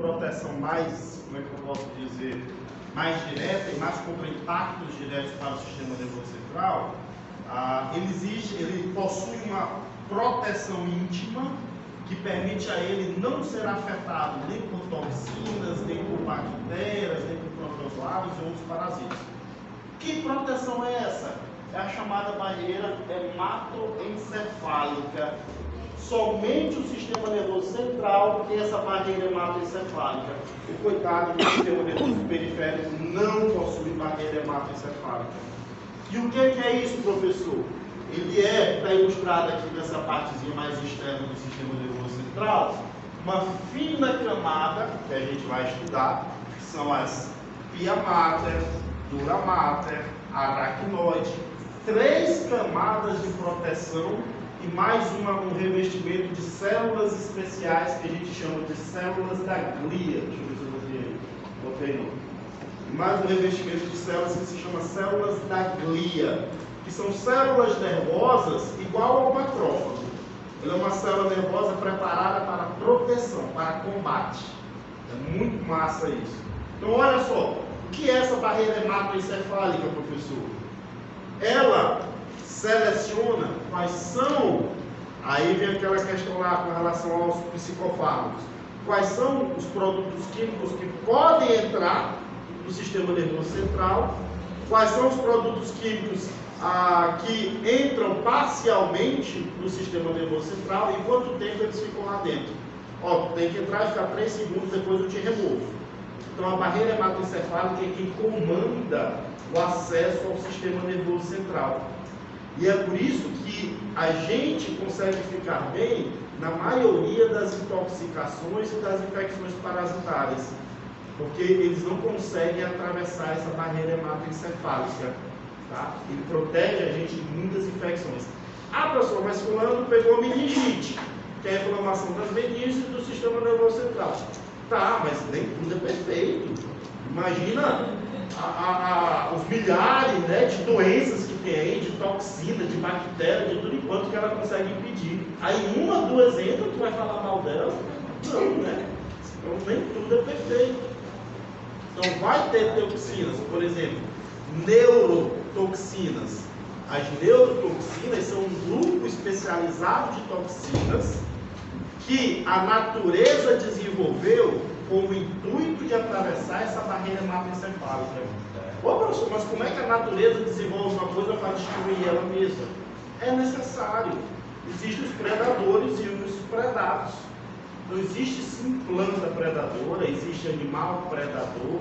proteção mais, como é que eu posso dizer, mais direta e mais contra impactos diretos para o sistema nervoso central, ele possui uma proteção íntima que permite a ele não ser afetado nem por toxinas, nem por bactérias, nem por protozoários e outros parasitas. Que proteção é essa? É a chamada barreira hematoencefálica. Somente o sistema nervoso central tem essa barreira hematoencefálica. O coitado do sistema nervoso periférico não possui barreira hematoencefálica. E o que é isso, professor? Ele é, está ilustrado aqui nessa partezinha mais externa do sistema nervoso central, uma fina camada, que a gente vai estudar, que são as pia mater, dura mater, aracnoide, 3 camadas de proteção e mais um revestimento de células especiais que a gente chama de células da glia. Deixa eu ver se eu botei não. E mais um revestimento de células que se chama células da glia, que são células nervosas igual ao macrófago. Ela é uma célula nervosa preparada para proteção, para combate. É muito massa isso. Então olha só, o que é essa barreira hematoencefálica, professor? Ela seleciona quais são, aí vem aquela questão lá com relação aos psicofármacos, quais são os produtos químicos que podem entrar no sistema nervoso central, quais são os produtos químicos que entram parcialmente no sistema nervoso central e quanto tempo eles ficam lá dentro. Ó, tem que entrar e ficar 3 segundos, depois eu te removo. Então a barreira hematoencefálica é quem comanda o acesso ao sistema nervoso central. E é por isso que a gente consegue ficar bem na maioria das intoxicações e das infecções parasitárias, porque eles não conseguem atravessar essa barreira hematoencefálica. Tá? Ele protege a gente de muitas infecções. Professor, mas fulano pegou meningite, que é a inflamação das meninges do sistema nervoso central. Tá, mas nem tudo é perfeito. Imagina os milhares, né, de doenças que tem aí, de toxina, de bactéria, de tudo enquanto que ela consegue impedir. Aí 1 ou 2 entram, tu vai falar mal dela? Não, né? Então nem tudo é perfeito. Então vai ter toxinas, por exemplo, neurotoxinas. As neurotoxinas são um grupo especializado de toxinas que a natureza desenvolveu com o intuito de atravessar essa barreira hematoencefálica. Ô professor, mas como é que a natureza desenvolve uma coisa para destruir ela mesma? É necessário. Existem os predadores e os predados. Então existe sim planta predadora, existe animal predador.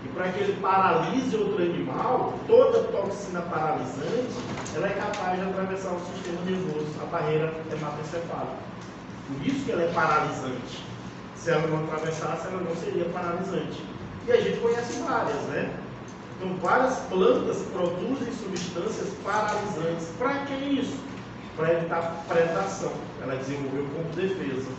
E para que ele paralise outro animal, toda toxina paralisante, ela é capaz de atravessar o sistema nervoso, a barreira hematoencefálica. Por isso que ela é paralisante. Se ela não atravessasse, ela não seria paralisante. E a gente conhece várias, né? Então, várias plantas produzem substâncias paralisantes. Para que isso? Para evitar predação. Ela desenvolveu como defesa.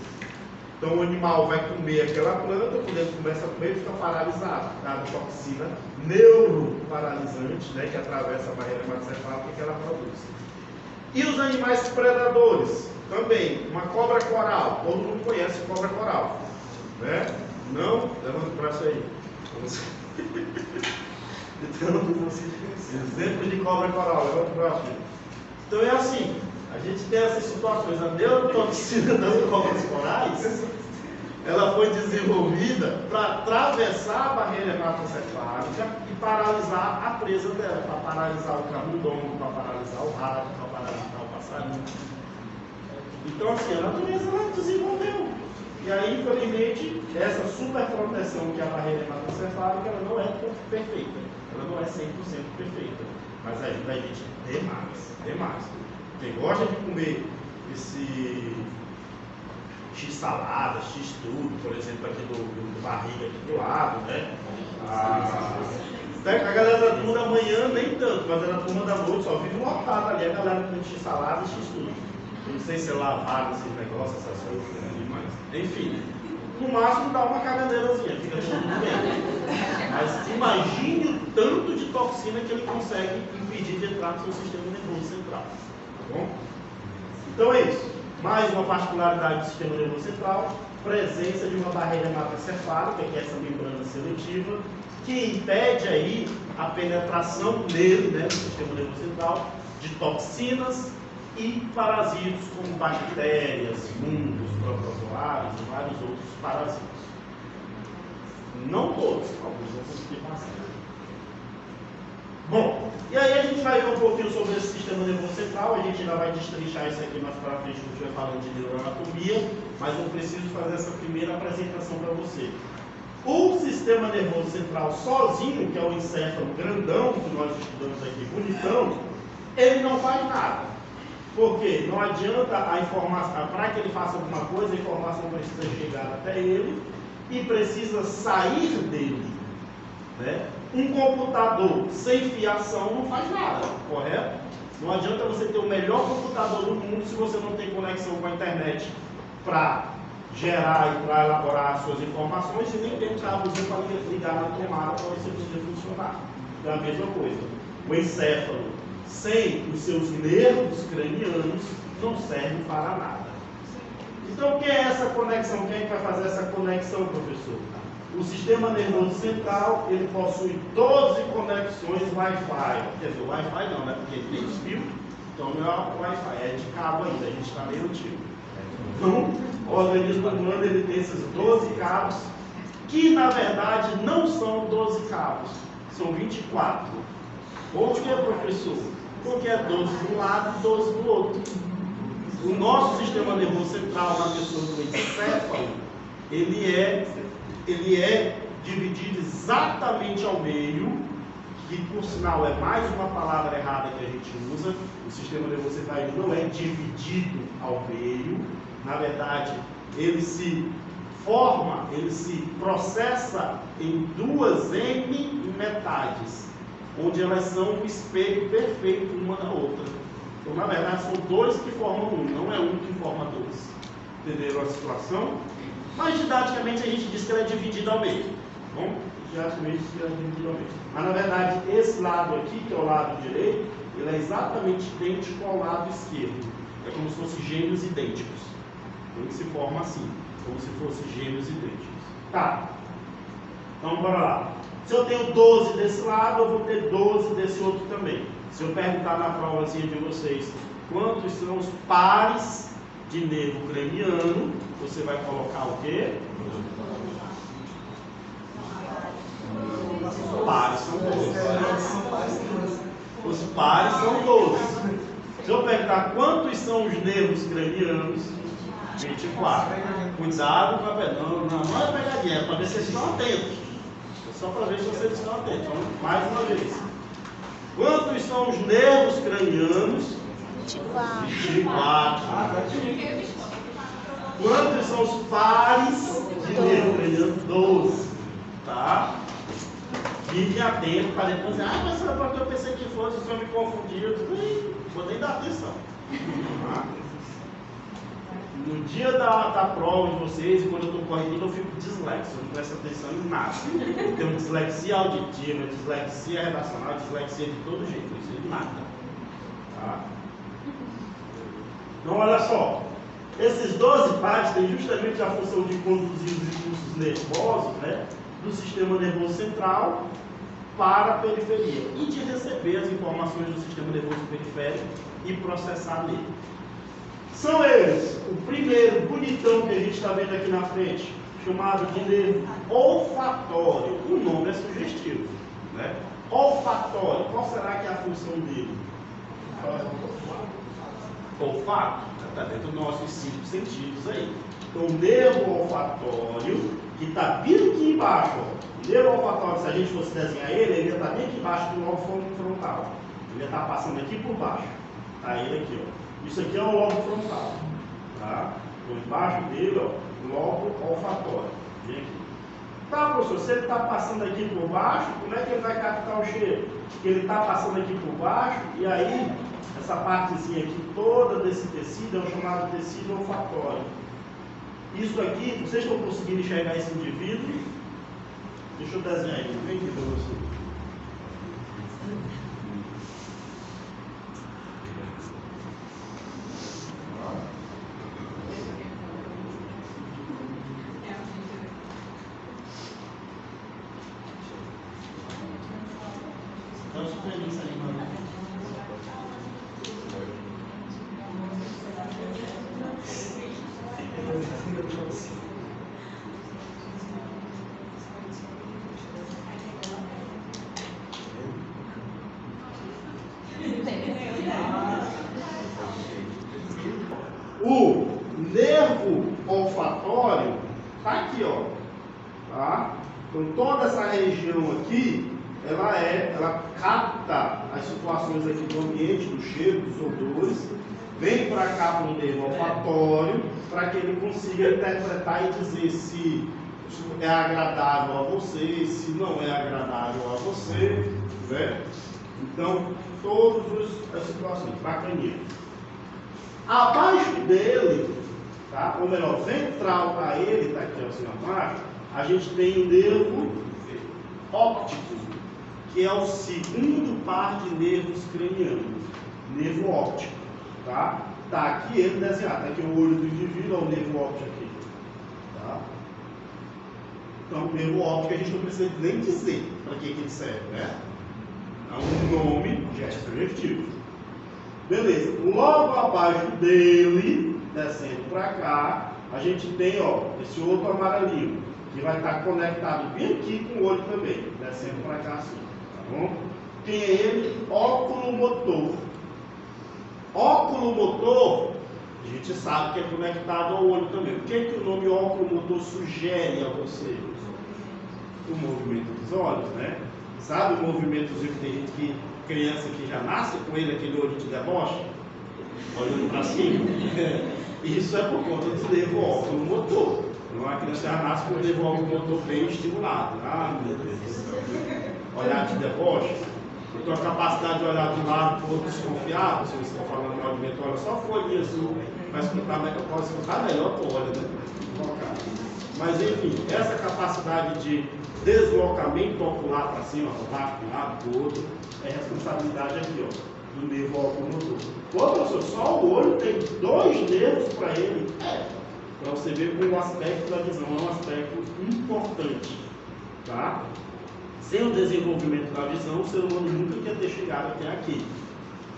Então, o animal vai comer aquela planta, quando ele começa a comer, ele fica paralisado. Tá? A toxina neuroparalisante, né, que atravessa a barreira hematoencefálica que ela produz. E os animais predadores? Também, uma cobra coral. Todo mundo conhece cobra coral. Né? Não? Levanta o braço aí. Então, exemplo de cobra coral, levanta o braço. Então é assim, a gente tem essas situações. A neurotoxina das cobras corais, ela foi desenvolvida para atravessar a barreira hematoencefálica e paralisar a presa dela, para paralisar o camundongo, para paralisar o rato, para paralisar o passarinho. Então assim, a natureza ela desenvolveu. E aí, infelizmente, essa super proteção que é a barreira hematoencefálica, ela não é perfeita. Ela não é 100% perfeita. Mas ajuda a gente demais. Quem gosta de comer esse x-salada, x-tudo, por exemplo, aqui do barriga aqui do lado, né? A galera da turma da manhã nem tanto, mas a da turma da noite só vive lotada ali, a galera com x-salada e x-tudo. Não sei se é lavado esses negócios, essas coisas, né? Demais. Enfim, no máximo dá uma caganeirazinha, fica tudo bem. Mas imagine o tanto de toxina que ele consegue impedir de entrar no seu sistema nervoso central. Tá bom? Então é isso. Mais uma particularidade do sistema nervoso central. presença de uma barreira hematoencefálica, que é essa membrana seletiva, que impede aí a penetração nele, né, no sistema nervoso central, de toxinas e parasitos como bactérias, fungos, protozoários e vários outros parasitos. Não todos, alguns vão conseguir passar. Bom, e aí a gente vai ver um pouquinho sobre esse sistema nervoso central, a gente ainda vai destrinchar isso aqui mais para frente, quando estiver falando de neuroanatomia, mas eu preciso fazer essa primeira apresentação para você. O sistema nervoso central sozinho, que é o encéfalo grandão que nós estudamos aqui, bonitão, ele não faz nada. Porque não adianta a informação, para que ele faça alguma coisa, a informação precisa chegar até ele e precisa sair dele, né? Um computador sem fiação não faz nada, correto? Não adianta você ter o melhor computador do mundo se você não tem conexão com a internet para gerar e para elaborar as suas informações e nem tem um cabozinho para ligar na tomada para você poder funcionar. É a mesma coisa. O encéfalo sem os seus nervos cranianos não serve para nada. Então, o que é essa conexão? Quem é que vai fazer essa conexão, professor? O sistema nervoso central, ele possui 12 conexões Wi-Fi. Quer dizer, Wi-Fi não, né? Porque ele tem fio, então não é Wi-Fi, é de cabo ainda, a gente está meio antigo. Então, o organismo humano, ele tem esses 12 cabos, que na verdade não são 12 cabos, são 24. Por que, professor? Porque é 12 de um lado e 12 do outro. O nosso sistema nervoso central, na pessoa do encéfalo, ele é dividido exatamente ao meio, que por sinal é mais uma palavra errada que a gente usa. O sistema nervoso central não é dividido ao meio. Na verdade, ele se forma, ele se processa em duas metades, onde elas são um espelho perfeito uma da outra. Então, na verdade, são dois que formam um, não é um que forma dois. Entenderam a situação? Mas, didaticamente, a gente diz que ela é dividida ao meio. Bom, didaticamente, ela é dividida ao meio. Mas, na verdade, esse lado aqui, que é o lado direito, ele é exatamente idêntico ao lado esquerdo. É como se fossem gêmeos idênticos. Então, ele se forma assim, como se fossem gêmeos idênticos. Tá. Então, bora lá. Se eu tenho 12 desse lado, eu vou ter 12 desse outro também. Se eu perguntar na provazinha de vocês quantos são os pares de nervo craniano, você vai colocar o quê? Os pares são 12. Os pares são 12. Se eu perguntar quantos são os nervos cranianos, 24. Cuidado com a pegadinha. Não é pegadinha, é para ver se vocês estão atentos. É só para ver se vocês estão atentos. Então, mais uma vez. Quantos são os nervos cranianos? 24. Quantos são os pares de nervo craniano? 12. Tá? Fique atento para depois dizer, mas será porque eu pensei que fosse, o senhor me confundiu. Vou nem dar atenção. Tá? No dia da prova de vocês, e quando eu estou corrigindo, eu fico dislexo, eu não presto atenção em nada. Eu tenho dislexia auditiva, dislexia redacional, dislexia de todo jeito, não sei de nada. Tá? Então, olha só, esses 12 pares têm justamente a função de conduzir os impulsos nervosos, né, do sistema nervoso central para a periferia e de receber as informações do sistema nervoso periférico e processar nele. São eles, o primeiro bonitão que a gente está vendo aqui na frente, chamado de nervo olfatório. O nome é sugestivo, né? Olfatório, qual será que é a função dele? Olfato, está dentro dos nossos 5 sentidos aí. Então, o nervo olfatório, que está bem aqui embaixo, ó. O nervo olfatório, se a gente fosse desenhar ele ia estar bem aqui embaixo do lobo frontal. Ele ia estar passando aqui por baixo. Tá ele aqui, ó. Isso aqui é o lobo frontal, tá? Então, embaixo dele, ó, o lobo olfatório. Vem aqui. Tá, professor, se ele está passando aqui por baixo, como é que ele vai captar o cheiro? Porque ele está passando aqui por baixo, e aí, essa partezinha aqui toda desse tecido é o chamado tecido olfatório. Isso aqui, vocês estão conseguindo enxergar esse indivíduo? Deixa eu desenhar aí, vem aqui para você. diferença ali, mano. O nervo olfatório está aqui, ó. Tá? Então toda essa região aqui, ela capta as situações aqui do ambiente, do cheiro, dos odores, vem para cá para o nervo olfatório, para que ele consiga interpretar e dizer se é agradável a você, se não é agradável a você, né? Então, todas as situações, bacaninha. Abaixo dele, tá? Ou melhor, ventral a ele, está aqui assim abaixo, a gente tem o nervo óptico, que é o segundo par de nervos cranianos, nervo óptico, tá? Tá aqui ele desenhado, tá aqui o olho do indivíduo, o nervo óptico aqui, tá? Então, o nervo óptico a gente não precisa nem dizer para que ele serve, né? É um nome gestro-efetivo. Beleza, logo abaixo dele, descendo para cá, a gente tem, ó, esse outro amarelinho, que vai estar conectado bem aqui com o olho também, descendo para cá assim, tá bom? Quem é ele? Óculo-motor. Óculo-motor, a gente sabe que é conectado ao olho também. O que que o nome óculo-motor sugere a você? O movimento dos olhos, né? Sabe o movimentozinho que tem gente que, criança que já nasce com ele, aquele olho de deboche, olhando para cima? Isso é por conta do nervo óculo-motor. Então a criança já nasce com o nervo óculo-motor bem estimulado. Ah, meu Deus do céu. Olhar de deboche. Então a capacidade de olhar de um lado para o outro desconfiado, se você está falando de movimento, olha só a folhinha assim, vai escutar, pode escutar melhor que olha, né? Mas enfim, essa capacidade de deslocamento ocular para cima, para baixo, de um lado para o outro, é responsabilidade aqui, ó, do nervo óculo-motor. Pô, professor, só o olho tem 2 nervos para ele? Para você ver como o aspecto da visão é um aspecto importante, tá? Sem o desenvolvimento da visão, o ser humano nunca ia ter chegado até aqui.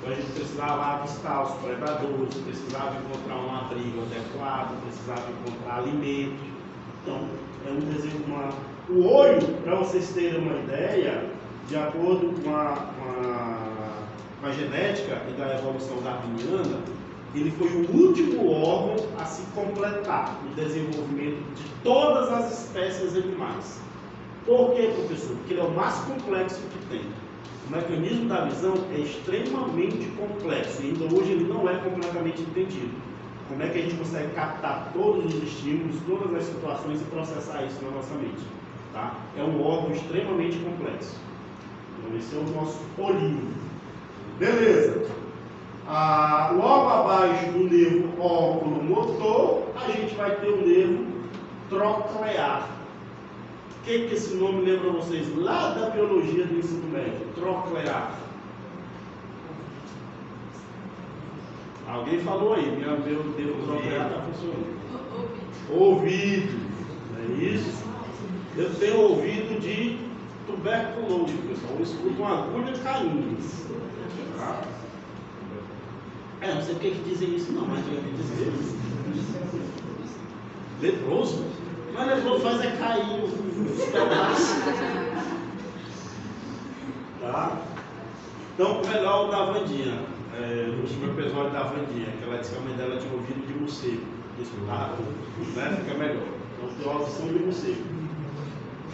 Então a gente precisava avistar os predadores, precisava encontrar um abrigo adequado, precisava encontrar alimento. Então, é um desenho, o olho, para vocês terem uma ideia, de acordo com a genética e da evolução darwiniana, ele foi o último órgão a se completar no desenvolvimento de todas as espécies animais. Por quê, professor? Porque ele é o mais complexo que tem. O mecanismo da visão é extremamente complexo e ainda hoje ele não é completamente entendido. Como é que a gente consegue captar todos os estímulos, todas as situações e processar isso na nossa mente? Tá? É um órgão extremamente complexo. Então esse é o nosso olhinho. Beleza. Logo abaixo do nervo óculo-motor, a gente vai ter o nervo troclear. O que esse nome lembra vocês lá da biologia do ensino médio? Troclear. Alguém falou aí, meu nervo troclear está funcionando. Ouvido. Não é isso? Eu tenho ouvido de tuberculoso, pessoal. Eu escuto uma agulha caindo. Tá? Não sei porque que dizem isso não, mas eu ia dizer isso. Leproso? Mas leproso faz é cair os pedaços. Tá? Então, melhor o da Vandinha. No último episódio da Vandinha, que ela disse que a mãe dela tinha ouvido de morcego. Escutar, né? Fica melhor. Então, tem audição de morcego.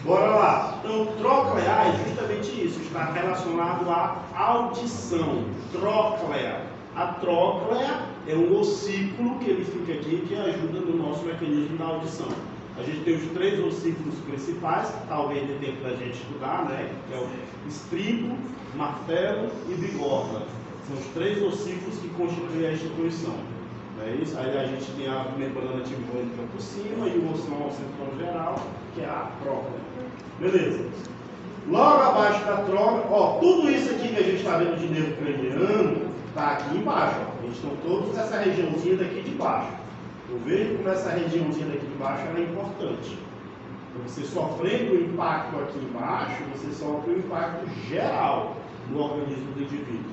Bora lá. Então, troclear é justamente isso. Está relacionado à audição. Tróclea. A tróclea é um ossículo que ele fica aqui que ajuda no nosso mecanismo da audição. A gente tem os 3 ossículos principais, que talvez dê tempo da gente estudar, né? Que é o estribo, martelo e bigorna. São os 3 ossículos que constituem a instituição. É isso? Aí a gente tem a membrana tivônica por cima e o ossão central geral, que é a tróclea. Beleza. Logo abaixo da tróclea, ó, tudo isso aqui que a gente está vendo de nervo craniano, está aqui embaixo, ó. Eles estão todos nessa regiãozinha daqui de baixo. Eu vejo como essa regiãozinha daqui de baixo ela é importante. Então, você sofrendo o impacto aqui embaixo, você sofre o impacto geral. no organismo do indivíduo.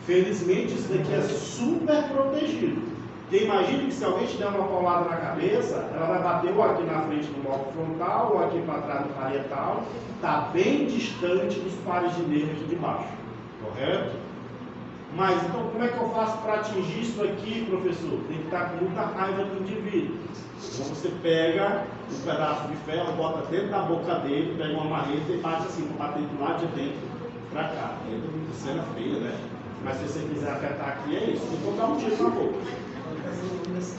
Felizmente, isso daqui é super protegido. Porque imagine que se alguém te der uma paulada na cabeça, ela vai bater ou aqui na frente do lobo frontal, ou aqui para trás do parietal, está bem distante dos pares de nervo aqui de baixo. Correto? Mas então como é que eu faço para atingir isso aqui, professor? Tem que estar com muita raiva do indivíduo. Então você pega um pedaço de ferro, bota dentro da boca dele, pega uma marreta e bate assim, para bater do lado de dentro para cá. Entra muita cena feia, né? Mas se você quiser afetar aqui, é isso. Então dá um tiro na boca.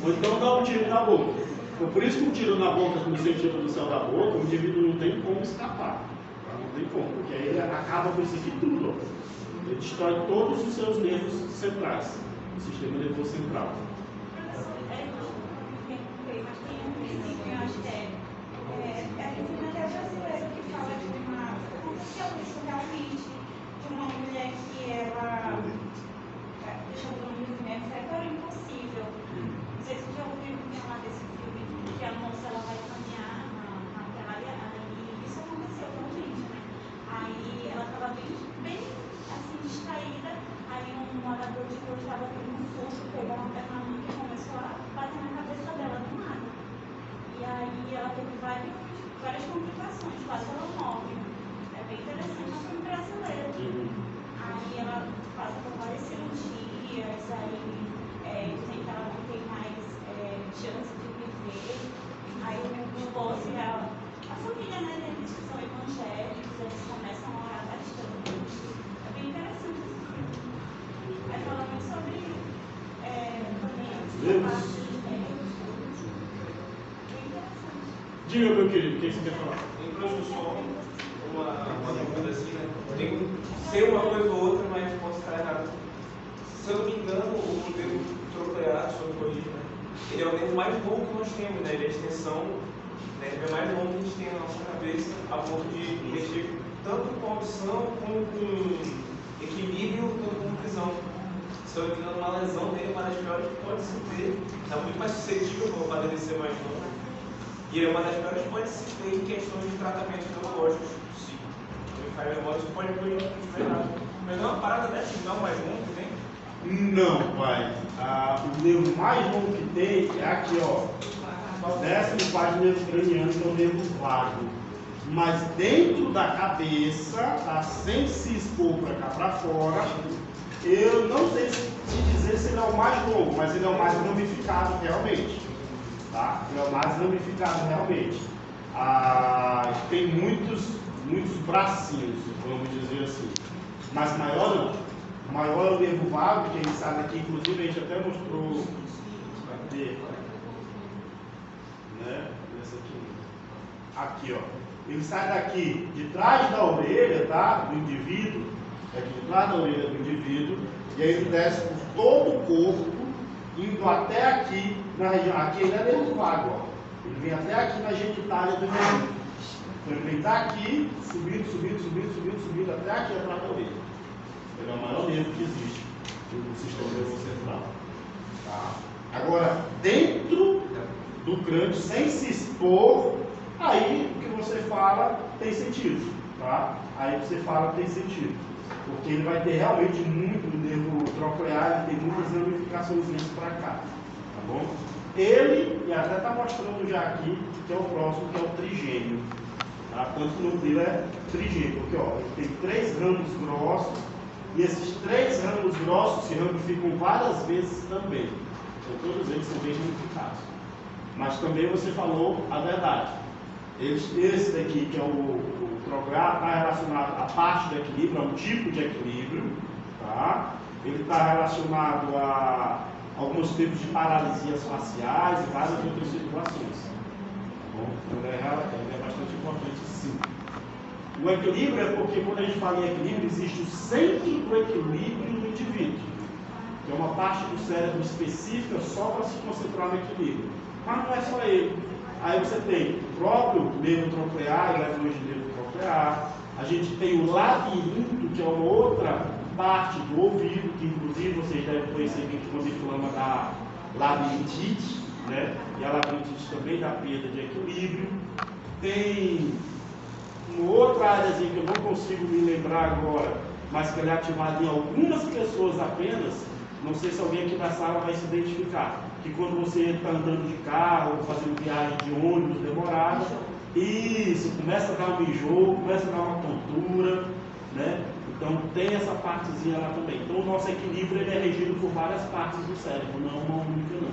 Ou então dá um tiro na boca. Então, por isso que um tiro na boca, no sentido do céu da boca, o indivíduo não tem como escapar. Não tem como, porque aí ele acaba com isso aqui tudo. Ó. Ele destrói todos os seus nervos centrais, o sistema nervoso central. Uma mulher que ela deixou o movimento era impossível. Não sei se você já ouviu falar desse filme, que a moça ela vai caminhar na praia, e isso aconteceu realmente, né? Aí ela estava bem assim, distraída, aí um morador de rua estava tendo um susto, pegou uma ferramenta e começou a bater na cabeça dela do nada. E aí ela teve várias complicações, quase ela morre. É bem interessante, é um filme brasileiro. Aí ela passa por várias cirurgias, aí dizem que ela não tem mais chance de viver. Aí o esposo e a família, né, deles que são evangélicos, eles começam a orar bastante. É bem interessante esse filme. Aí fala muito sobre também a parte de Deus. Bem interessante. Diga, meu querido, o que você quer falar? Em construção, uma dúvida assim, né? Tem que ser uma coisa ou outra, mas posso estar errado. Se eu não me engano, o nervo tronclear, se eu não corrigir, né? Ele é o nervo mais longo que nós temos, né? Ele é a extensão, né? Ele é mais longo que a gente tem na nossa cabeça, a ponto de mexer tanto com audição, como com equilíbrio, quanto com visão. Se eu não me engano, uma lesão dele é uma das piores que pode se ter. Está muito mais suscetível para o padrão ser mais longo. E é uma das piores que pode se ter em questões de tratamentos neurológicos. Se não me falha a memória, você pode corrigir o que errado. Mas não é uma parada dessa, não é o mais longo que tem? Não, pai. O nervo mais longo que tem é aqui, ó. Décimo par de nervo craniano, que é o nervo vago. Mas dentro da cabeça, tá, sem se expor para cá para fora, eu não sei te dizer se ele é o mais longo, mas ele é o mais ramificado realmente. Tá? Ele é o mais ramificado realmente. Tem muitos bracinhos, vamos dizer assim. Mas maior não. O maior é o nervo vago, que ele sai daqui, inclusive a gente até mostrou. Cadê? Né? Esse aqui, ó. Ele sai daqui de trás da orelha, tá? Do indivíduo, aqui de trás da orelha do indivíduo, e aí ele desce por todo o corpo, indo até aqui na região. Aqui ele é nervo vago, ó. Ele vem até aqui na genitália do indivíduo. Então ele vem daqui, subindo até aqui atrás da orelha. Ele é o maior nervo que existe no sistema nervoso central. Tá? Agora, dentro do crânio, sem se expor, aí o que você fala tem sentido. Tá? Aí você fala tem sentido. Porque ele vai ter realmente muito nervo troclear, ele tem muitas ramificações para cá. Tá bom? Ele, e até está mostrando já aqui, que é o próximo, que é o trigêmeo. Tá? Tanto que o nome dele é trigêmeo, porque ó, ele tem 3 ramos grossos, e esses 3 ramos grossos se ramificam várias vezes também. Então todos eles são bem ramificados. Mas também você falou a verdade. Esse daqui, que é o troclear, está relacionado à parte do equilíbrio, ao tipo de equilíbrio. Tá? Ele está relacionado a alguns tipos de paralisias faciais e várias outras situações. Tá bom? Então ele é bastante importante, sim. O equilíbrio é porque quando a gente fala em equilíbrio, existe o centro do equilíbrio no indivíduo, que é uma parte do cérebro específica só para se concentrar no equilíbrio. Mas não é só ele. Aí você tem o próprio nervo troclear, e lesões de nervo troclear. A gente tem o labirinto, que é uma outra parte do ouvido, que inclusive vocês devem conhecer que quando inflama da labirintite, né? E a labirintite também dá perda de equilíbrio. Tem uma outra áreazinha que eu não consigo me lembrar agora, mas que ele é ativado em algumas pessoas apenas. Não sei se alguém aqui da sala vai se identificar. Que quando você está andando de carro, fazendo viagem de ônibus demorada, isso, começa a dar um enjoo, começa a dar uma tontura, né? Então tem essa partezinha lá também. Então o nosso equilíbrio ele é regido por várias partes do cérebro, não uma única não.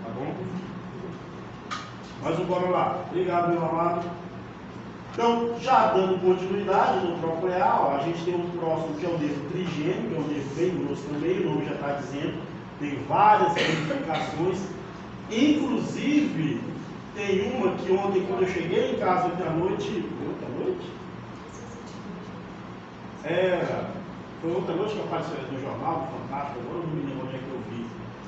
Tá bom? Mas bora lá. Obrigado, meu amado. Então, já dando continuidade no tronco real, a gente tem um próximo que é o nervo trigêmeo, que é um nervo bem grosso também, o nome já está dizendo, tem várias ramificações, inclusive tem uma que ontem, quando eu cheguei em casa ontem à noite, foi ontem à noite que apareceu no jornal, fantástico, agora não me lembro onde é que eu vi.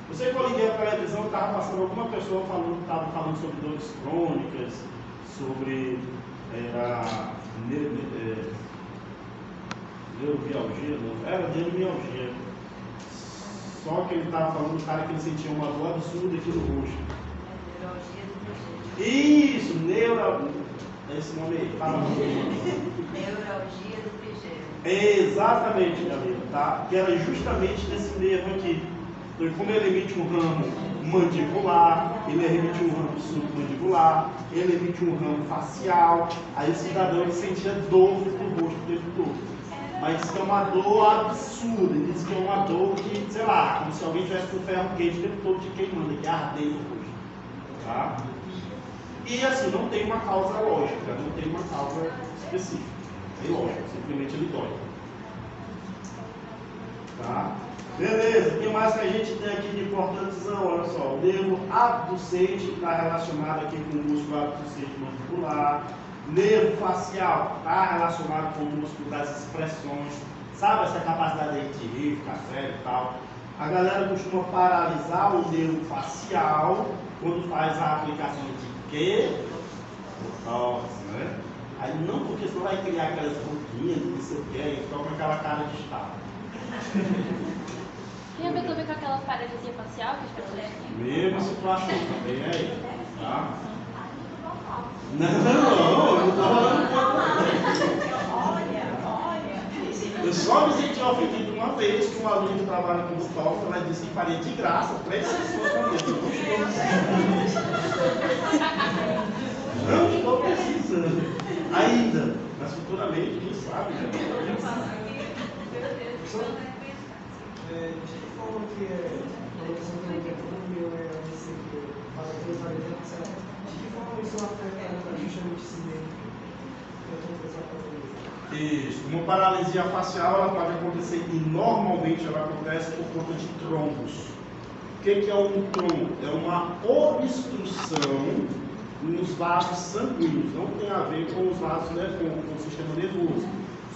Eu sei que eu liguei a televisão e estava passando alguma pessoa estava falando sobre dores crônicas, sobre neurobialgia, não, era neuromialgia. Só que ele estava falando do cara que ele sentia uma dor absurda aqui no rosto. Neurologia do projeto. Isso, esse nome aí, fala Neurologia do projeto. Exatamente, galera, tá? Que era justamente nesse nervo aqui. Então, como ele emite um ramo mandibular, ele emite um ramo submandibular, ele emite um ramo facial, aí o cidadão ele sentia dor no rosto o tempo todo. Mas diz que é uma dor absurda, ele diz que é uma dor que, sei lá, como se alguém tivesse com ferro quente o tempo todo te queimando, que ardeia no rosto. Tá? E assim, não tem uma causa lógica, não tem uma causa específica. É lógico, simplesmente ele dói. Tá? Beleza, o que mais que a gente tem aqui de importantezão? Olha só, o nervo abducente está relacionado aqui com o músculo abducente mandibular. Nervo facial está relacionado com o músculo das expressões. Sabe essa capacidade de rir, ficar sério e tal? A galera costuma paralisar o nervo facial quando faz a aplicação de quê? Botox, né? Aí não, porque senão vai criar aquelas ruguinhas, não sei o que, e fica com aquela cara de estado. Tem a ver também com aquela paralisia facial que as pessoas têm? Mesma situação também aí, tá? Não tô falando Olha. Eu só me senti ofendido uma vez que um aluno que trabalha com Botox, ela disse que faria de graça 3 sessões por mês. Não estou precisando. Ainda, mas futuramente, quem sabe, né? De que forma que a questão do intercâmbio é você que faz dois variantes, de que forma isso afeta justamente esse meio? Isso, uma paralisia facial ela pode acontecer e normalmente ela acontece por conta de trombos. O que é um trombo? É uma obstrução nos vasos sanguíneos, não tem a ver com os vasos, né, com o sistema nervoso.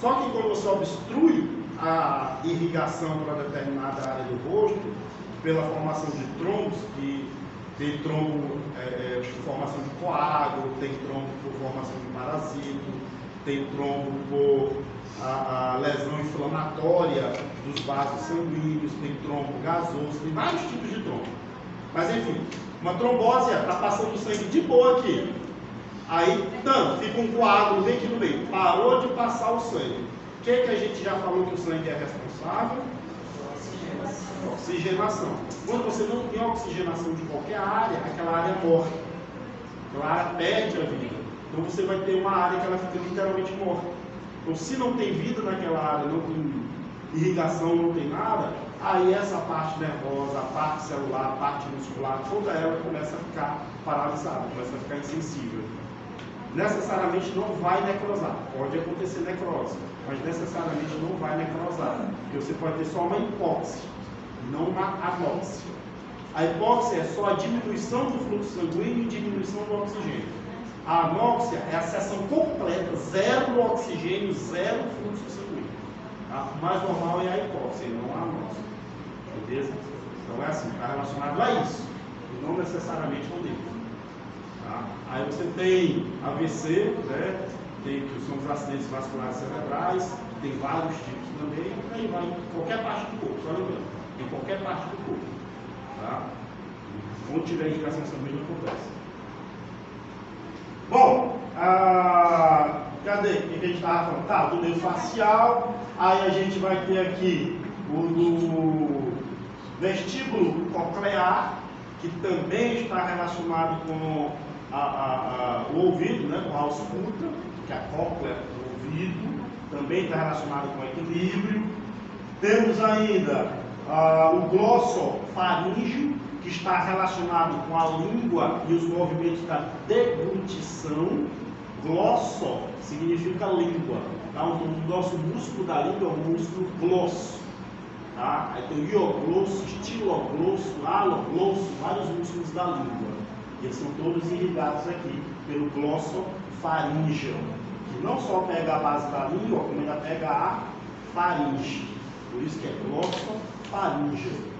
Só que quando você obstrui a irrigação para determinada área do rosto, pela formação de trombos, que tem trombo por formação de coágulo, tem trombo por formação de parasito, tem trombo por a lesão inflamatória dos vasos sanguíneos, tem trombo gasoso, tem vários tipos de trombo. Mas enfim, uma trombose está passando sangue de boa aqui. Aí, fica um coágulo bem aqui no meio. Parou de passar o sangue. O que a gente já falou que o sangue é responsável? Oxigenação. Quando você não tem oxigenação de qualquer área, aquela área morre. Aquela área perde a vida. Então você vai ter uma área que ela fica literalmente morta. Então se não tem vida naquela área, não tem irrigação, não tem nada, aí essa parte nervosa, a parte celular, a parte muscular, toda ela começa a ficar paralisada, começa a ficar insensível. Necessariamente não vai necrosar. Pode acontecer necrose, mas necessariamente não vai necrosar. Porque você pode ter só uma hipóxia, não uma anóxia. A hipóxia é só a diminuição do fluxo sanguíneo e diminuição do oxigênio. A anóxia é a seção completa, zero oxigênio, zero fluxo sanguíneo. Tá? O mais normal é a hipóxia, não a anóxia. Beleza? Então é assim, está relacionado a isso, e não necessariamente ao nervo. Tá? Aí você tem AVC, né? Que são os acidentes vasculares cerebrais, tem vários tipos também, e aí vai em qualquer parte do corpo, só lembrando, em qualquer parte do corpo. Tá? Onde tiver irrigação sanguínea acontece. Bom, cadê? O que que a gente estava falando? Tá, do nervo facial, aí a gente vai ter aqui o do vestíbulo coclear, que também está relacionado com o ouvido, né, com a ausculta, que é a cóclea do ouvido, também está relacionado com o equilíbrio. Temos ainda o glossofaríngeo, que está relacionado com a língua e os movimentos da deglutição. Glosso significa língua. Tá? O nosso músculo da língua é o músculo glosso. Tá? Aí tem o ioglosso, estiloglosso, aloglosso, vários músculos da língua. E eles são todos irrigados aqui pelo glossofaríngeo, que não só pega a base da língua, como ainda pega a faringe. Por isso que é glossofaríngeo.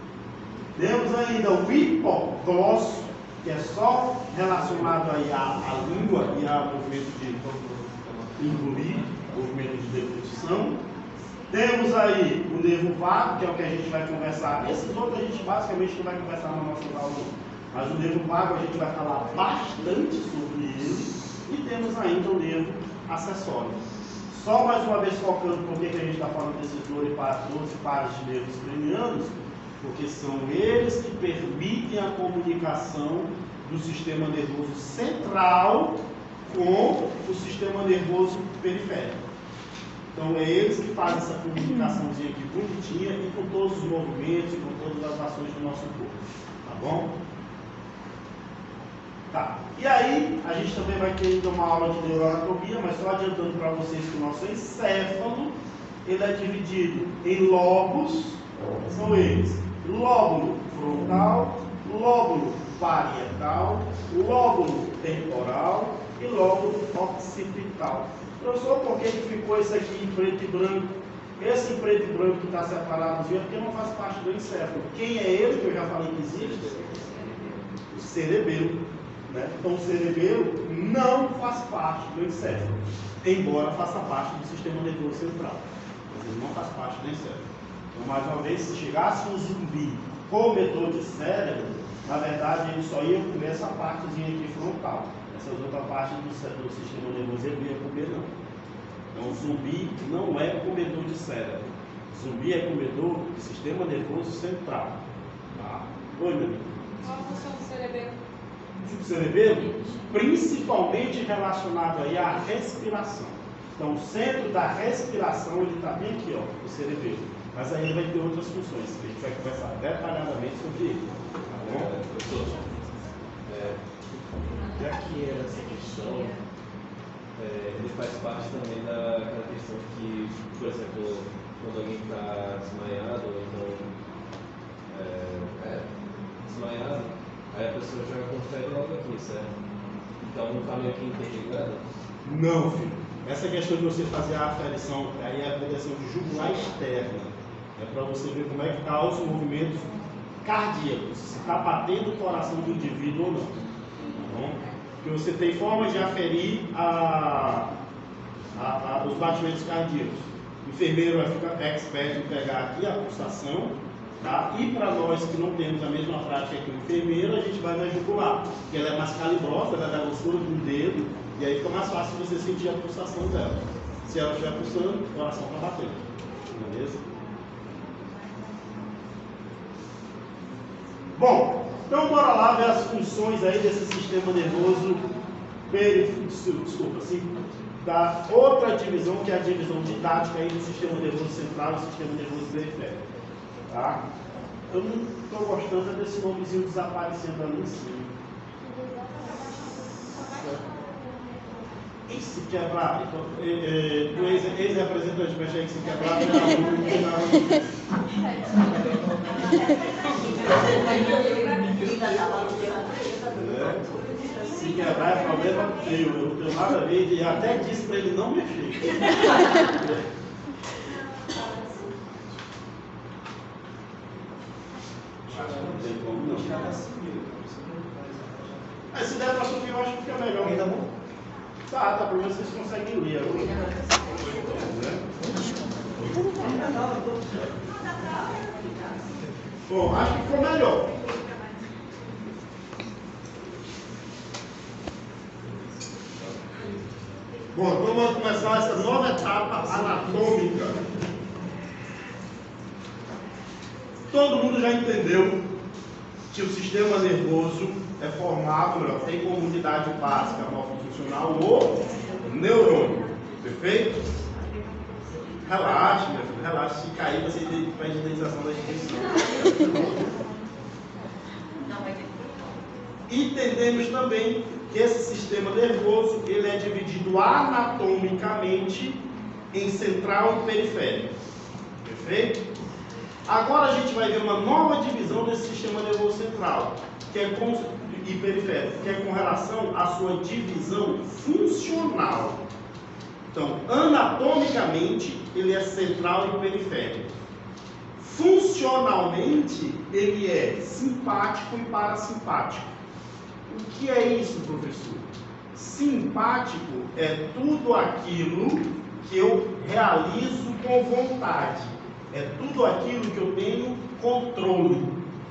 Temos ainda o hipoglosso, que é só relacionado aí à língua e ao movimento de engolir, movimento de deglutição. Temos aí o nervo vago, que é o que a gente vai conversar. Esses outros a gente basicamente não vai conversar na nossa aula, mas o nervo vago a gente vai falar bastante sobre ele. E temos ainda o nervo acessório. Só mais uma vez focando por que a gente está falando desses 12 pares de nervos cranianos, porque são eles que permitem a comunicação do sistema nervoso central com o sistema nervoso periférico. Então é eles que fazem essa comunicaçãozinha aqui bonitinha e com todos os movimentos e com todas as ações do nosso corpo. Tá bom? Tá. E aí, a gente também vai ter ainda uma aula de neuroanatomia, mas só adiantando para vocês que o nosso encéfalo, ele é dividido em lobos, são eles: lóbulo frontal, lóbulo parietal, lóbulo temporal e lóbulo occipital. Professor, por que ficou esse aqui em preto e branco? Esse em preto e branco que está separado, porque não faz parte do encéfalo. Quem é ele, que eu já falei que existe? O cerebelo. Né? Então o cerebelo não faz parte do encéfalo, embora faça parte do sistema nervoso central. Mas ele não faz parte do encéfalo. Então, mais uma vez, se chegasse um zumbi comedor de cérebro, na verdade ele só ia comer essa partezinha aqui frontal. Essas outras partes do sistema nervoso ele não ia comer, não. Então o zumbi não é comedor de cérebro. O zumbi é comedor do sistema nervoso central. Tá? Oi, meu amigo. Qual a função do cerebelo? O cerebelo, principalmente relacionado aí à respiração. Então, o centro da respiração, ele está bem aqui, ó, o cerebelo. Mas aí ele vai ter outras funções, que a gente vai conversar detalhadamente sobre ele. Tá bom? Já que essa questão, ele faz parte também daquela questão que, por exemplo, quando alguém está desmaiado, ou então desmaiado, aí a pessoa já confere logo aqui, certo? Então não está meio que interligado? Não, filho. Essa questão de você fazer a aferição, aí é a aferição de jugular externa. É para você ver como é que estão os movimentos cardíacos, se está batendo o coração do indivíduo ou não. Tá bom? Porque você tem formas de aferir os batimentos cardíacos. O enfermeiro vai ficar expert em pegar aqui a pulsação. Tá? E para nós que não temos a mesma prática que o enfermeiro, a gente vai na jugular, que ela é mais calibrosa, ela dá a grossura do dedo, e aí fica mais fácil você sentir a pulsação dela. Se ela estiver pulsando, o coração está batendo. Beleza? Bom, então bora lá ver as funções aí desse sistema nervoso da outra divisão, que é a divisão didática aí do sistema nervoso central e do sistema nervoso periférico. Tá? Eu não estou gostando desse nomezinho desaparecendo ali em cima. E se quebrar? Então, o ex-representante mexe aí que se quebrar, se quebrar é problema teu, eu não tenho nada a ver, e até disse para ele não mexer. Não tem como não. Mas se der para subir, eu acho que fica melhor. Ainda bom? Tá, pelo menos vocês conseguem ler agora. Bom, acho que ficou melhor. Bom, então começar essa nova etapa anatômica. Todo mundo já entendeu que o sistema nervoso é formado, melhor, tem como unidade básica morfofuncional o neurônio. Perfeito? Relaxe, meu filho, relaxe. Se cair, você pede indenização da instituição. Entendemos também que esse sistema nervoso ele é dividido anatomicamente em central e periférico. Perfeito? Agora a gente vai ver uma nova divisão desse sistema nervoso central e periférico, que é com relação à sua divisão funcional. Então, anatomicamente, ele é central e periférico. Funcionalmente, ele é simpático e parasimpático. O que é isso, professor? Simpático é tudo aquilo que eu realizo com vontade. É tudo aquilo que eu tenho controle.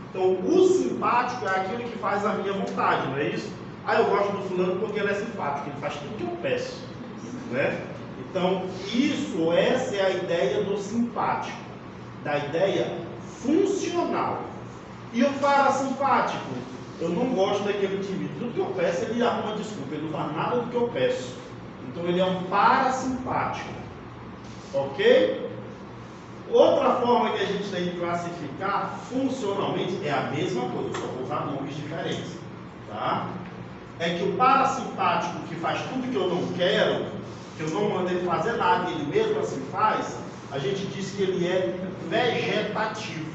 Então, o simpático é aquilo que faz a minha vontade, não é isso? Ah, eu gosto do fulano porque ele é simpático, ele faz tudo que eu peço, né? Então, essa é a ideia do simpático, da ideia funcional. E o parasimpático? Eu não gosto daquele indivíduo. Tudo que eu peço, ele arruma desculpa, ele não faz nada do que eu peço. Então, ele é um parasimpático. Ok? Outra forma que a gente tem de classificar funcionalmente é a mesma coisa, só vou usar nomes diferentes. Tá? É que o parasimpático, que faz tudo que eu não quero, que eu não mando ele fazer nada, ele mesmo assim faz, a gente diz que ele é vegetativo.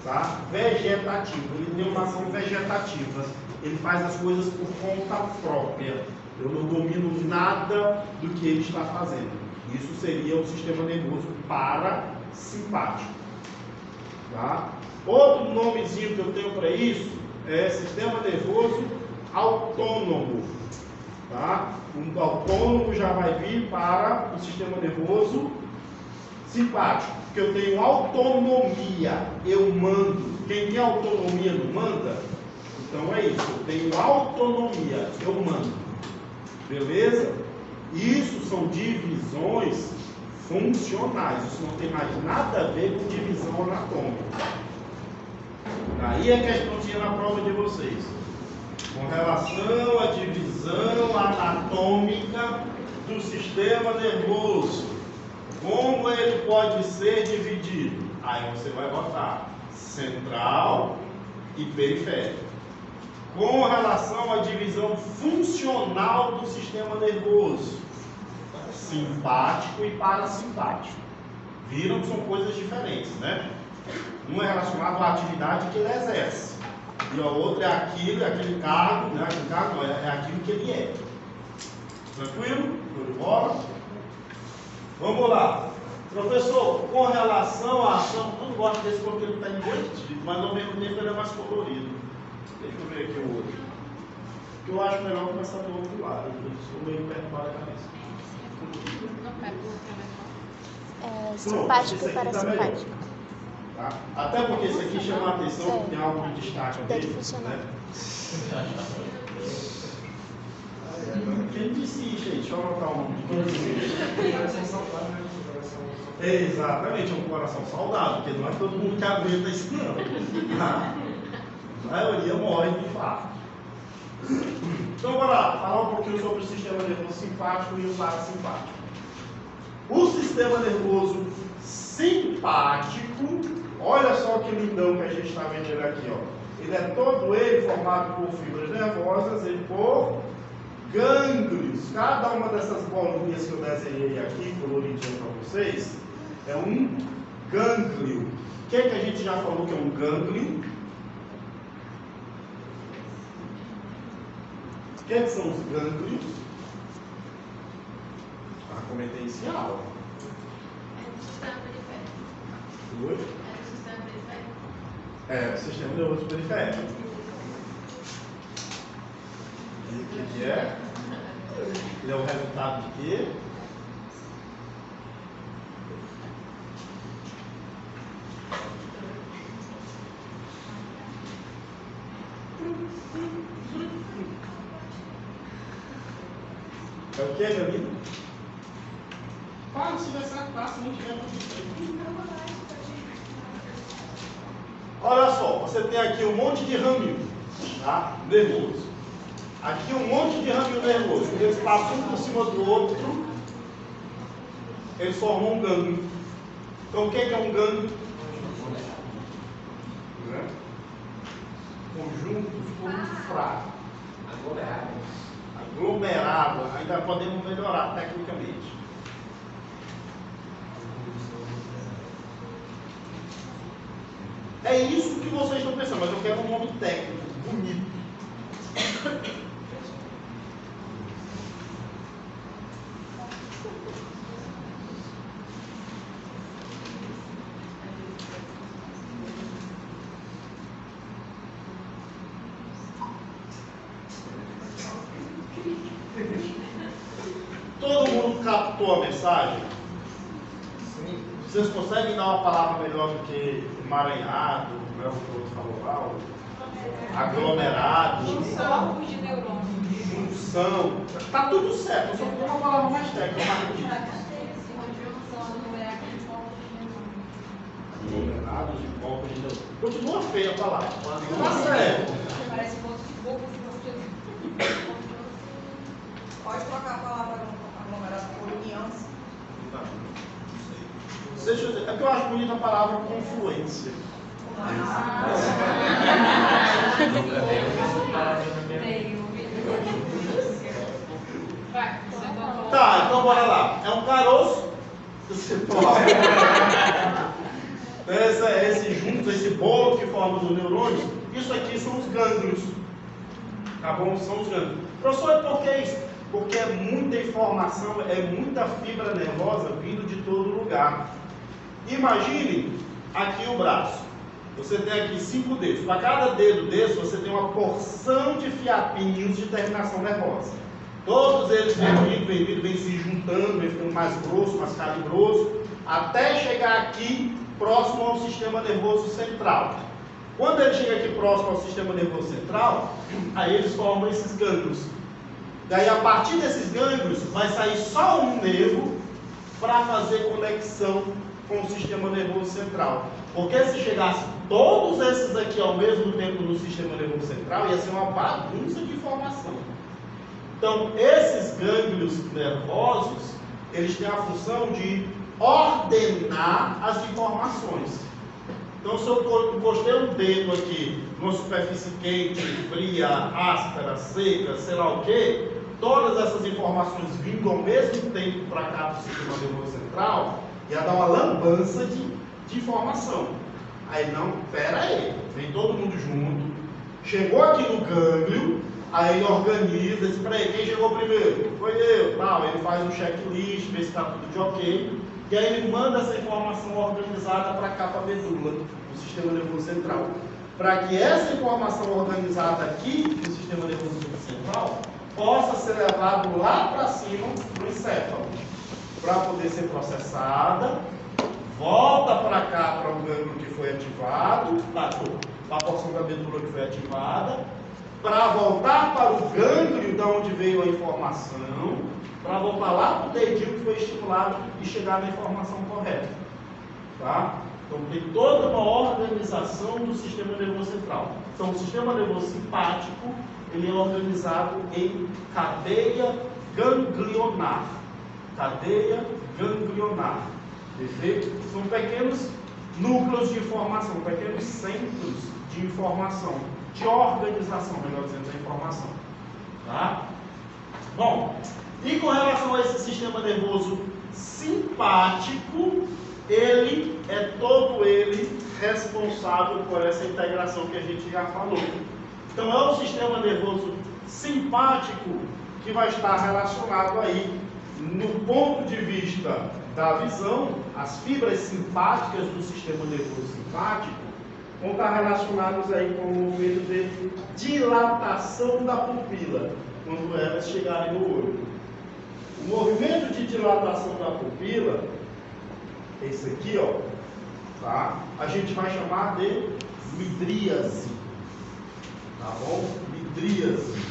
Tá? Vegetativo, ele tem uma ação vegetativa, ele faz as coisas por conta própria. Eu não domino nada do que ele está fazendo. Isso seria o sistema nervoso parasimpático. Tá? Outro nomezinho que eu tenho para isso é sistema nervoso autônomo. Tá? O autônomo já vai vir para o sistema nervoso simpático, porque eu tenho autonomia, eu mando. Quem tem autonomia não manda? Então é isso, eu tenho autonomia, eu mando. Beleza? Isso são divisões funcionais, isso não tem mais nada a ver com divisão anatômica. Aí é questãozinha na prova de vocês. Com relação à divisão anatômica do sistema nervoso, como ele pode ser dividido? Aí você vai botar central e periférico. Com relação à divisão funcional do sistema nervoso, simpático e parasimpático. Viram que são coisas diferentes, né? Um é relacionado à atividade que ele exerce, e o outro é aquele cargo, né? Aquele cargo não, é aquilo que ele é. Tranquilo? Show de bola? Vamos lá. Professor, com relação à ação, eu não gosto desse porque ele está invertido, mas ao mesmo tempo ele é mais colorido. Deixa eu ver aqui o outro. Que eu acho melhor começar do outro lado. Eu estou meio perturbado da cabeça. Simpático e parasimpático. Tá? Até porque esse aqui chama a atenção, que tem algo de destaque dele. Né? Quem disse isso, gente? Deixa eu anotar o nome de quem disse isso. Coração saudável, né? Exatamente, é um coração saudável, porque não é todo mundo que aguenta isso, não. A maioria morre de infarto. Então, bora lá, falar um pouquinho sobre o sistema nervoso simpático e o parasimpático. O sistema nervoso simpático, olha só que lindão que a gente está vendo aqui, ó. Ele é todo ele formado por fibras nervosas e por gânglios. Cada uma dessas bolinhas que eu desenhei aqui, coloridinho para vocês, é um gânglio. O que é que a gente já falou que é um gânglio? O que são os gânglios? Comentei isso em aula. É do sistema periférico. Oi? É do sistema periférico. É, o sistema nervoso periférico. E o que é? Ele é o resultado de quê? É o que, meu amigo? claro, se vai acertar, se não tiver, não tem. Olha só, você tem aqui um monte de raminho, tá? Nervoso. Aqui um monte de raminho nervoso. Quando eles passam um por cima do outro, eles formam um gânglio. Então o que é um gânglio? Conjunto ficou muito fraco. Aglomerado. Ainda podemos melhorar tecnicamente. É isso que vocês estão pensando, mas eu quero um nome técnico, bonito. Todo mundo captou a mensagem? Sim. Vocês conseguem dar uma palavra melhor do que emaranhado, não é o que o outro falou lá? Aglomerado. Junção de neurônios. Junção. Tá tudo certo, eu só vou uma palavra mais técnica, mais bonita. Aglomerados de corpos de neurônios. Continua feia a palavra. Tá certo. Parece um monte de boca. Pode trocar a palavra aglomerado por união. Deixa eu dizer, é que eu acho bonita a palavra confluência. Tá, então bora lá. É um caroço. Esse junto, esse bolo que forma os neurônios, isso aqui são os gânglios. Tá bom? São os gânglios. Professor, por que isso? Porque é muita informação, é muita fibra nervosa vindo de todo lugar. Imagine aqui o braço. Você tem aqui 5 dedos. Para cada dedo desse, você tem uma porção de fiapinhos de terminação nervosa. Todos eles vêm se juntando, vêm ficando mais grosso, mais calibroso, até chegar aqui próximo ao sistema nervoso central. Quando ele chega aqui próximo ao sistema nervoso central, aí eles formam esses gânglios. Daí, a partir desses gânglios, vai sair só um nervo para fazer conexão com o sistema nervoso central. Porque se chegasse todos esses aqui ao mesmo tempo no sistema nervoso central, ia ser uma bagunça de informação. Então, esses gânglios nervosos, eles têm a função de ordenar as informações. Então, se eu encostei um dedo aqui numa superfície quente, fria, áspera, seca, sei lá o que, todas essas informações vindo ao mesmo tempo para cá do sistema nervoso central, ia dar uma lambança de informação. Aí não, pera aí, vem todo mundo junto, chegou aqui no gânglio, aí ele organiza, diz, peraí, quem chegou primeiro? Foi eu, tal, ele faz um checklist, vê se está tudo de ok, e aí ele manda essa informação organizada para cá, para a medula, do sistema nervoso central. Para que essa informação organizada aqui, do sistema nervoso central, possa ser levado lá para cima, no encéfalo, para poder ser processada, volta para cá, para o gânglio que foi ativado, para a porção da medula que foi ativada, para voltar para o gânglio de onde veio a informação, para voltar lá para o dedinho que foi estimulado e chegar na informação correta. Tá? Então tem toda uma organização do sistema nervoso central. Então o sistema nervoso simpático, ele é organizado em cadeia ganglionar. Cadeia ganglionar. Perfeito? São pequenos núcleos de informação, pequenos centros de informação, de organização, melhor dizendo, da informação. Tá? Bom, e com relação a esse sistema nervoso simpático, ele é todo ele responsável por essa integração que a gente já falou. Então é o sistema nervoso simpático que vai estar relacionado aí, no ponto de vista da visão, as fibras simpáticas do sistema nervoso simpático vão estar relacionadas aí com o movimento de dilatação da pupila, quando elas chegarem no olho. O movimento de dilatação da pupila, esse aqui, ó, tá? A gente vai chamar de midríase, tá bom? Midríase.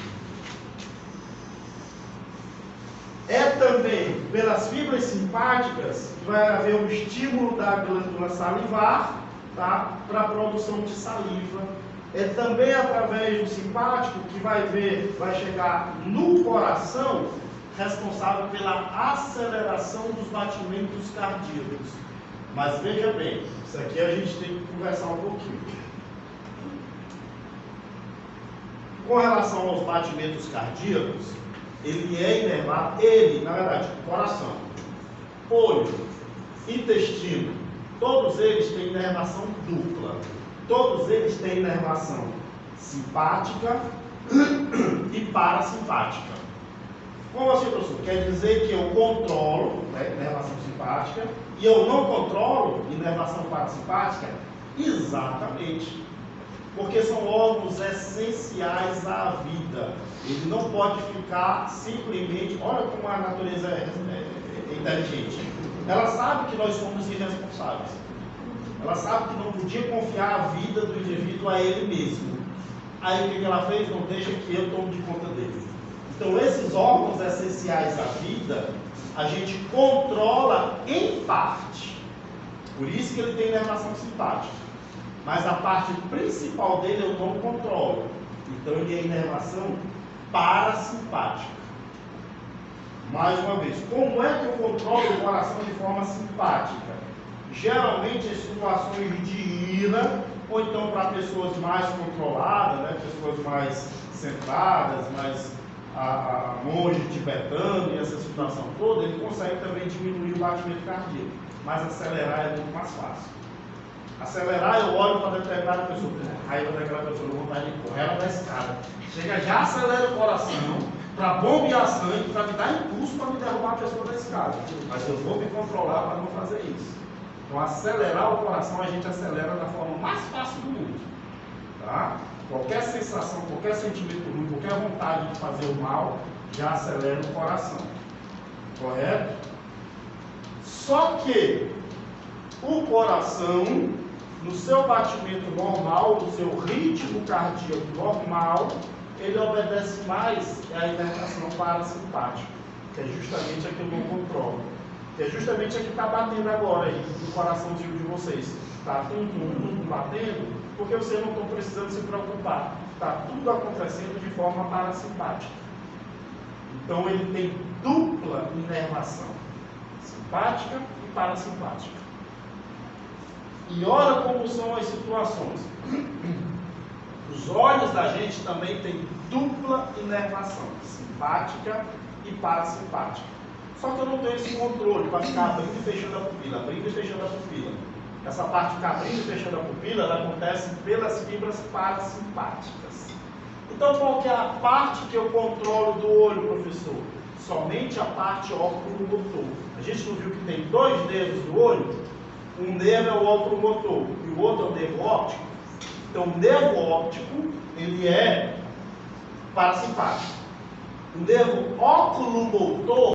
É também pelas fibras simpáticas que vai haver um estímulo da glândula salivar, tá? Para a produção de saliva. É também através do simpático que vai chegar no coração, responsável pela aceleração dos batimentos cardíacos. Mas veja bem, isso aqui a gente tem que conversar um pouquinho. Com relação aos batimentos cardíacos, ele é inervado, na verdade, coração, olho, intestino, todos eles têm inervação dupla. Todos eles têm inervação simpática e parasimpática. Como assim, professor? Quer dizer que eu controlo, né, inervação simpática e eu não controlo inervação parasimpática? Exatamente. Porque são órgãos essenciais à vida. Ele não pode ficar simplesmente... Olha como a natureza é inteligente. Ela sabe que nós somos irresponsáveis. Ela sabe que não podia confiar a vida do indivíduo a ele mesmo. Aí o que ela fez? Não deixa que eu tome de conta dele. Então esses órgãos essenciais à vida, a gente controla em parte. Por isso que ele tem inervação simpática. Mas a parte principal dele eu não controlo. Então ele é inervação parasimpática. Mais uma vez, como é que eu controlo o coração de forma simpática? Geralmente em situações de ira, ou então para pessoas mais controladas, né, pessoas mais centradas, mais monge tibetano e essa situação toda, ele consegue também diminuir o batimento cardíaco. Mas acelerar é muito mais fácil. Acelerar, eu olho para determinada pessoa, a raiva daquela pessoa, não vontade de correr ela da escada. Chega, já acelera o coração para bombear sangue, para me dar impulso para me derrubar a pessoa da escada. Mas eu vou me controlar para não fazer isso. Então, acelerar o coração, a gente acelera da forma mais fácil do mundo. Tá? Qualquer sensação, qualquer sentimento ruim, qualquer vontade de fazer o mal, já acelera o coração. Correto? Só que o coração, no seu batimento normal, no seu ritmo cardíaco normal, ele obedece mais à inervação parasimpática, que é justamente a que eu não controlo. Que é justamente a que está batendo agora aí, no coraçãozinho de vocês. Está tudo batendo, porque vocês não estão precisando se preocupar. Está tudo acontecendo de forma parasimpática. Então ele tem dupla inervação, simpática e parasimpática. E olha como são as situações. Os olhos da gente também têm dupla inervação, simpática e parasimpática. Só que eu não tenho esse controle para ficar abrindo e fechando a pupila, abrindo e fechando a pupila. Essa parte de ficar abrindo e fechando a pupila, ela acontece pelas fibras parasimpáticas. Então, qual que é a parte que eu controlo do olho, professor? Somente a parte óculo-motor. A gente não viu que tem dois nervos do olho? Um nervo é o óculo-motor e o outro é o nervo óptico. Então, o nervo óptico, ele é parasimpático. O nervo óculo-motor